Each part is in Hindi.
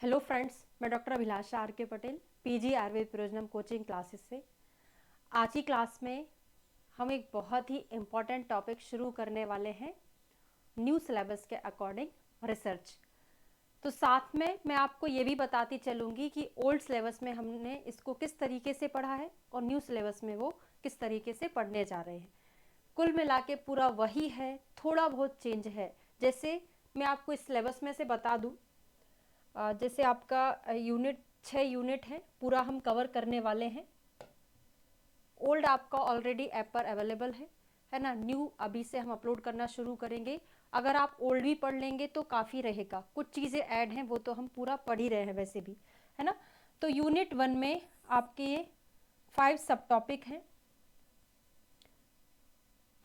हेलो फ्रेंड्स, मैं doctor Abhilasha R K Patel PG Ayurveda Prayojanam coaching classes से। आज की क्लास में हम एक बहुत ही इम्पॉर्टेंट टॉपिक शुरू करने वाले हैं, न्यू सिलेबस के अकॉर्डिंग रिसर्च। तो साथ में मैं आपको ये भी बताती चलूँगी कि ओल्ड सिलेबस में हमने इसको किस तरीके से पढ़ा है और न्यू सिलेबस में वो किस तरीके से पढ़ने जा रहे हैं। कुल मिला के पूरा वही है, थोड़ा बहुत चेंज है। जैसे मैं आपको इस सिलेबस में से बता दूँ, जैसे आपका यूनिट 6 यूनिट है, पूरा हम कवर करने वाले हैं। ओल्ड आपका ऑलरेडी ऐप पर अवेलेबल है ना। न्यू अभी से हम अपलोड करना शुरू करेंगे। अगर आप ओल्ड भी पढ़ लेंगे तो काफ़ी रहेगा, कुछ चीज़ें ऐड हैं वो तो हम पूरा पढ़ ही रहे हैं वैसे भी, है ना। तो यूनिट 1 में आपके ये 5 सब टॉपिक हैं,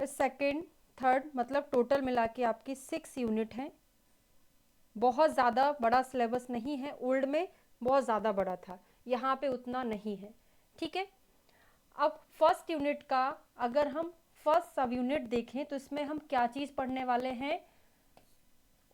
फिर सेकेंड थर्ड मतलब टोटल मिला के आपकी 6 यूनिट हैं। बहुत ज़्यादा बड़ा सिलेबस नहीं है, ओल्ड में बहुत ज़्यादा बड़ा था, यहाँ पे उतना नहीं है, ठीक है। अब फर्स्ट यूनिट का अगर हम फर्स्ट सब यूनिट देखें तो इसमें हम क्या चीज़ पढ़ने वाले हैं,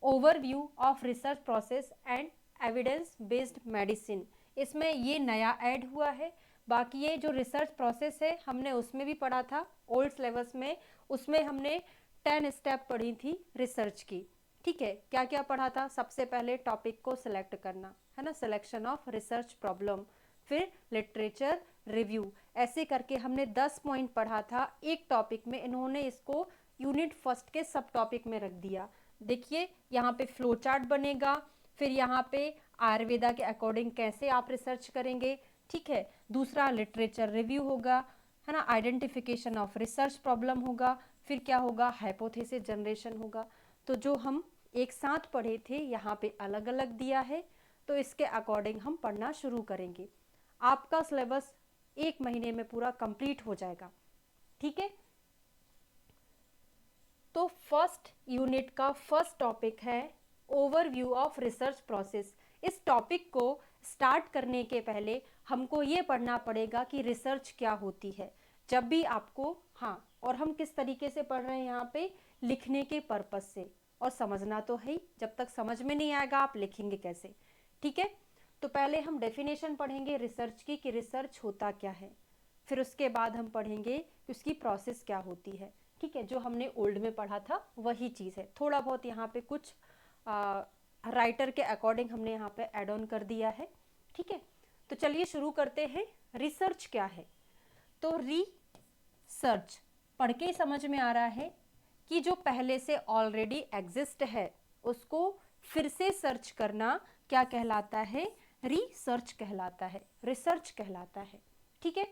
overview of research process and evidence based medicine. इसमें ये नया ऐड हुआ है। बाकी ये जो रिसर्च प्रोसेस है हमने उसमें भी पढ़ा था ओल्ड सिलेबस में, उसमें हमने 10 स्टेप पढ़ी थी रिसर्च की, ठीक है। क्या क्या पढ़ा था, सबसे पहले टॉपिक को सिलेक्ट करना, है ना, सिलेक्शन ऑफ रिसर्च प्रॉब्लम, फिर लिटरेचर रिव्यू, ऐसे करके हमने 10 पॉइंट पढ़ा था एक टॉपिक में। इन्होंने इसको यूनिट फर्स्ट के सब टॉपिक में रख दिया। देखिए यहाँ पे फ्लो चार्ट बनेगा, फिर यहाँ पे आयुर्वेदा के अकॉर्डिंग कैसे आप रिसर्च करेंगे, ठीक है। दूसरा लिटरेचर रिव्यू होगा, है ना, आइडेंटिफिकेशन ऑफ रिसर्च प्रॉब्लम होगा, फिर क्या होगा, हाइपोथेसिस जनरेशन होगा। तो जो हम एक साथ पढ़े थे यहाँ पे अलग अलग दिया है, तो इसके अकॉर्डिंग हम पढ़ना शुरू करेंगे। आपका सिलेबस 1 महीने में पूरा कंप्लीट हो जाएगा, ठीक है। तो फर्स्ट यूनिट का फर्स्ट टॉपिक है ओवरव्यू ऑफ रिसर्च प्रोसेस। इस टॉपिक को स्टार्ट करने के पहले हमको ये पढ़ना पड़ेगा कि रिसर्च क्या होती है। जब भी आपको, हाँ, और हम किस तरीके से पढ़ रहे हैं यहाँ पे, लिखने के पर्पस से, और समझना तो है ही, जब तक समझ में नहीं आएगा आप लिखेंगे कैसे, ठीक है। तो पहले हम डेफिनेशन पढ़ेंगे रिसर्च की कि रिसर्च होता क्या है, फिर उसके बाद हम पढ़ेंगे कि उसकी प्रोसेस क्या होती है, ठीक है। जो हमने ओल्ड में पढ़ा था वही चीज़ है, थोड़ा बहुत यहाँ पे कुछ राइटर के अकॉर्डिंग हमने यहाँ पे ऐड ऑन कर दिया है, ठीक है। तो चलिए शुरू करते हैं। रिसर्च क्या है, तो रिसर्च पढ़ के ही समझ में आ रहा है कि जो पहले से ऑलरेडी एग्जिस्ट है उसको फिर से सर्च करना क्या कहलाता है, रिसर्च कहलाता है, रिसर्च कहलाता है, ठीक है।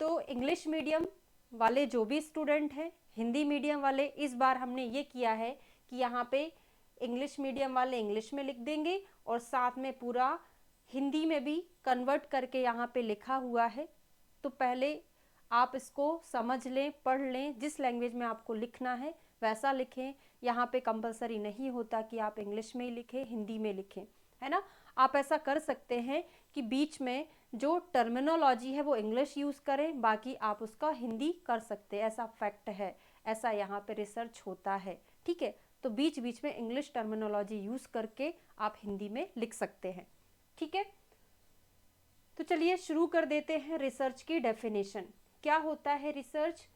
तो इंग्लिश मीडियम वाले जो भी स्टूडेंट हैं, हिंदी मीडियम वाले, इस बार हमने ये किया है कि यहाँ पे इंग्लिश मीडियम वाले इंग्लिश में लिख देंगे और साथ में पूरा हिंदी में भी कन्वर्ट करके यहाँ पे लिखा हुआ है। तो पहले आप इसको समझ लें, पढ़ लें, जिस लैंग्वेज में आपको लिखना है वैसा लिखें। यहाँ पे कंपलसरी नहीं होता कि आप इंग्लिश में ही लिखें, हिंदी में लिखें, है ना। आप ऐसा कर सकते हैं कि बीच में जो टर्मिनोलॉजी है वो इंग्लिश यूज़ करें, बाकी आप उसका हिंदी कर सकते हैं, ऐसा फैक्ट है, ऐसा यहाँ पे रिसर्च होता है, ठीक है। तो बीच बीच में इंग्लिश टर्मिनोलॉजी यूज़ करके आप हिंदी में लिख सकते हैं, ठीक है। तो चलिए शुरू कर देते हैं रिसर्च की डेफिनेशन। क्या होता है research?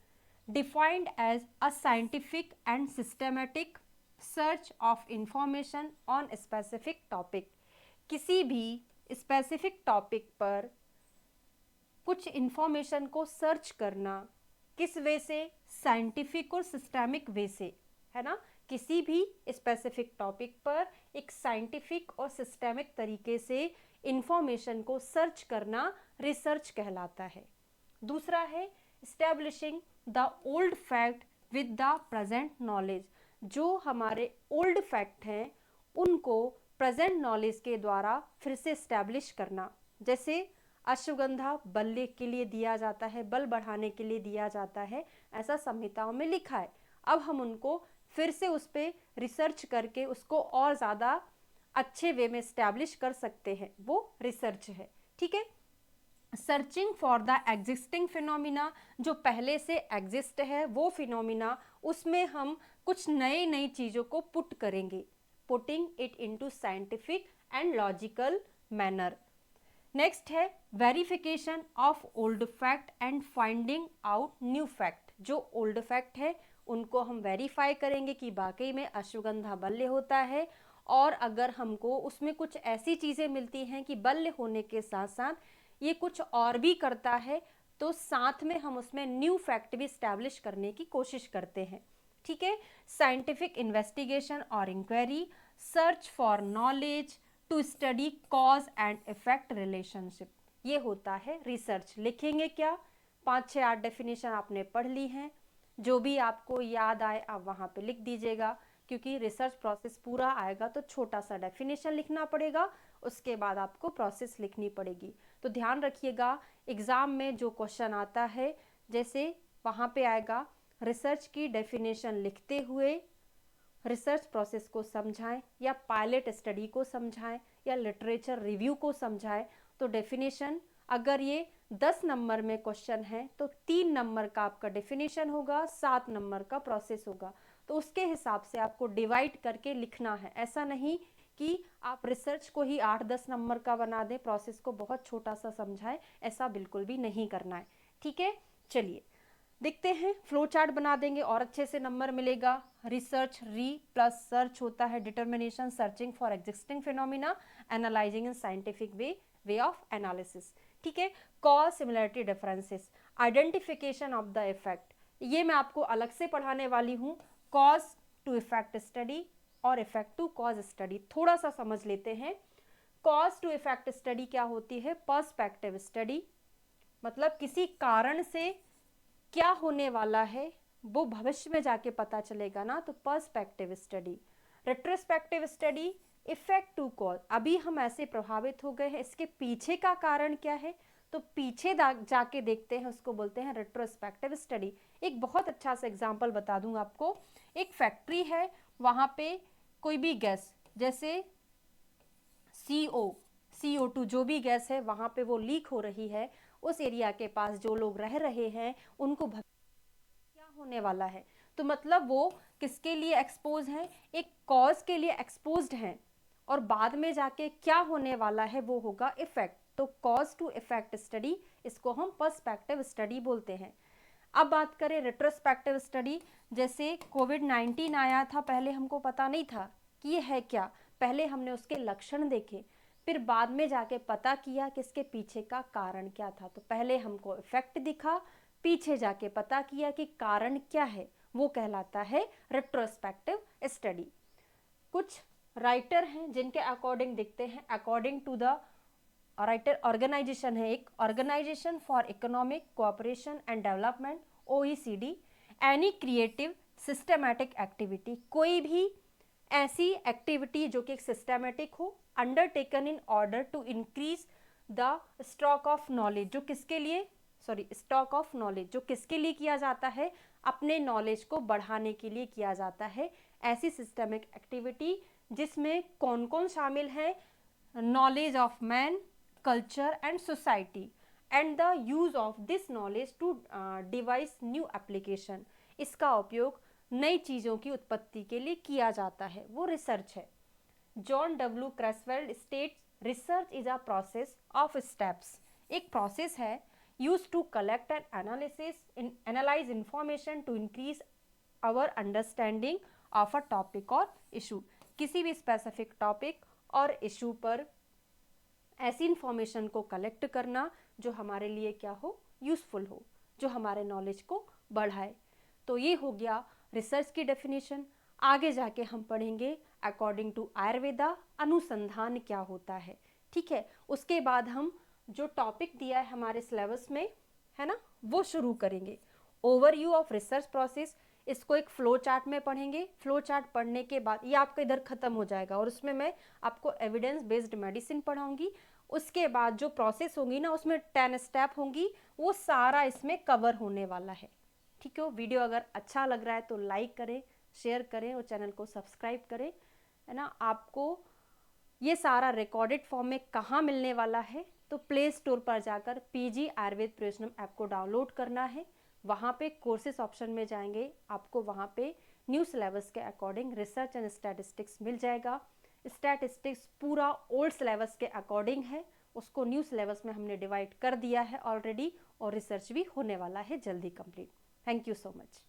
Defined as a scientific and systematic search of information on specific topic. किसी भी स्पेसिफिक टॉपिक पर कुछ इंफॉर्मेशन को सर्च करना, किस वे से? साइंटिफिक और सिस्टमिक वे से, है ना। किसी भी स्पेसिफिक टॉपिक पर एक साइंटिफिक और सिस्टमिक तरीके से इंफॉर्मेशन को सर्च करना रिसर्च कहलाता है। दूसरा है establishing the old fact with the present knowledge. जो हमारे ओल्ड फैक्ट हैं उनको प्रेजेंट नॉलेज के द्वारा फिर से स्टैब्लिश करना। जैसे अश्वगंधा बल के लिए दिया जाता है, बल बढ़ाने के लिए दिया जाता है, ऐसा संहिताओं में लिखा है। अब हम उनको फिर से उस पर रिसर्च करके उसको और ज़्यादा अच्छे वे में स्टैब्लिश कर सकते हैं, वो रिसर्च है, ठीक है। Searching for the existing phenomena, जो पहले से एग्जिस्ट है वो फिनोमिना, उसमें हम कुछ नई नई चीज़ों को पुट करेंगे, putting it into scientific and logical manner. Next है verification of old fact and finding out new fact. जो ओल्ड फैक्ट है उनको हम वेरीफाई करेंगे कि वाकई में अश्वगंधा बल्य होता है, और अगर हमको उसमें कुछ ऐसी चीज़ें मिलती हैं कि बल्य होने के साथ साथ ये कुछ और भी करता है, तो साथ में हम उसमें न्यू फैक्ट भी स्टैब्लिश करने की कोशिश करते हैं। ठीक है। साइंटिफिक इन्वेस्टिगेशन और inquiry, search for knowledge, to study cause and effect relationship, ये होता है रिसर्च। लिखेंगे क्या? 5-6-8 डेफिनेशन आपने पढ़ ली हैं, जो भी आपको याद आए आप वहाँ पे लिख दीजिएगा, क्योंकि रिसर्च प्रोसेस पूरा आएगा तो छोटा सा डेफिनेशन लिखना पड़ेगा, उसके बाद आपको प्रोसेस लिखनी पड़ेगी। तो ध्यान रखिएगा, एग्जाम में जो क्वेश्चन आता है, जैसे वहाँ पे आएगा रिसर्च की डेफिनेशन लिखते हुए रिसर्च प्रोसेस को समझाएं, या पायलट स्टडी को समझाएं, या लिटरेचर रिव्यू को समझाएं, तो डेफिनेशन अगर ये 10 नंबर में क्वेश्चन है तो 3 नंबर का आपका डेफिनेशन होगा, 7 नंबर का प्रोसेस होगा। तो उसके हिसाब से आपको डिवाइड करके लिखना है। ऐसा नहीं कि आप रिसर्च को ही 8-10 नंबर का बना दें, प्रोसेस को बहुत छोटा सा समझाएं, ऐसा बिल्कुल भी नहीं करना है। ठीक है, चलिए देखते हैं, फ्लो चार्ट बना देंगे और अच्छे से नंबर मिलेगा। रिसर्च, री प्लस सर्च होता है determination, searching for existing phenomena, analysing in scientific way of analysis. ठीक है। Cause, similarity, differences, identification of the effect, ये मैं आपको अलग से पढ़ाने वाली हूँ। कॉज टू इफेक्ट स्टडी और इफेक्ट टू कॉज स्टडी थोड़ा सा समझ लेते हैं। कॉज टू इफेक्ट स्टडी क्या होती है? पर्सपेक्टिव स्टडी, मतलब किसी कारण से क्या होने वाला है वो भविष्य में जाके पता चलेगा ना, तो perspective study. Retrospective study, effect to cause, अभी हम ऐसे प्रभावित हो गए हैं, इसके पीछे का कारण क्या है, तो पीछे जाके देखते हैं, उसको बोलते हैं रेट्रोस्पेक्टिव स्टडी। एक बहुत अच्छा सा एग्जांपल बता दूं आपको। एक फैक्ट्री है, वहां पे कोई भी गैस, जैसे CO2 जो भी गैस है वहां पे वो लीक हो रही है, उस एरिया के पास जो लोग रह रहे हैं उनको क्या होने वाला है, तो मतलब वो किसके लिए एक्सपोज हैं? एक कॉज के लिए एक्सपोज्ड हैं, और बाद में जाके क्या होने वाला है वो होगा इफेक्ट। तो कॉज टू इफेक्ट स्टडी, इसको हम पर्सपेक्टिव स्टडी बोलते हैं। अब बात करें रेट्रोस्पेक्टिव स्टडी, जैसे कोविड-19 आया था, पहले हमको पता नहीं था कि ये है क्या, पहले हमने उसके लक्षण देखे, फिर बाद में जाके पता किया कि इसके पीछे का कारण क्या था। तो पहले हमको इफेक्ट दिखा, पीछे जाके पता किया कि कारण क्या है, वो कहलाता है रेट्रोस्पेक्टिव स्टडी। कुछ राइटर हैं जिनके अकॉर्डिंग देखते हैं, according to the writer organisation है, एक organisation for economic cooperation and development, OECD, any creative systematic activity, कोई भी ऐसी एक्टिविटी जो कि एक सिस्टमैटिक हो, undertaken in order to increase the stock of knowledge, जो किसके लिए, स्टॉक ऑफ नॉलेज जो किसके लिए किया जाता है? अपने नॉलेज को बढ़ाने के लिए किया जाता है। ऐसी सिस्टमिक एक्टिविटी जिसमें कौन कौन शामिल है? Knowledge of man, culture and society, and the use of this knowledge to devise new application, इसका उपयोग नई चीज़ों की उत्पत्ति के लिए किया जाता है, वो रिसर्च है। John W Creswell states research is a process of steps, एक प्रोसेस है used to collect and analyze information to increase our understanding of a topic or issue, किसी भी स्पेसिफिक टॉपिक और इशू पर ऐसी इंफॉर्मेशन को कलेक्ट करना जो हमारे लिए क्या हो? यूजफुल हो, जो हमारे नॉलेज को बढ़ाए। तो ये हो गया रिसर्च की डेफिनेशन। आगे जाके हम पढ़ेंगे अकॉर्डिंग टू आयुर्वेदा अनुसंधान क्या होता है। ठीक है, उसके बाद हम जो टॉपिक दिया है हमारे सिलेबस में, है ना, वो शुरू करेंगे। ओवरव्यू ऑफ रिसर्च प्रोसेस, इसको एक फ्लो चार्ट में पढ़ेंगे। फ्लो चार्ट पढ़ने के बाद ये आपका इधर खत्म हो जाएगा, और उसमें मैं आपको एविडेंस बेस्ड मेडिसिन पढ़ाऊंगी। उसके बाद जो प्रोसेस होंगी ना, उसमें 10 स्टेप होंगी, वो सारा इसमें कवर होने वाला है। ठीक है, वीडियो अगर अच्छा लग रहा है तो लाइक करें, शेयर करें और चैनल को सब्सक्राइब करें, है ना। आपको ये सारा रिकॉर्डेड फॉर्म में कहाँ मिलने वाला है? तो प्ले स्टोर पर जाकर PG आयुर्वेद प्रयोजनम ऐप को डाउनलोड करना है। वहाँ पे कोर्सेस ऑप्शन में जाएंगे, आपको वहाँ पे न्यू सिलेबस के अकॉर्डिंग रिसर्च एंड स्टैटिस्टिक्स मिल जाएगा। स्टैटिस्टिक्स पूरा ओल्ड सिलेबस के अकॉर्डिंग है, उसको न्यू सिलेबस में हमने डिवाइड कर दिया है ऑलरेडी, और रिसर्च भी होने वाला है जल्दी complete. Thank you so much.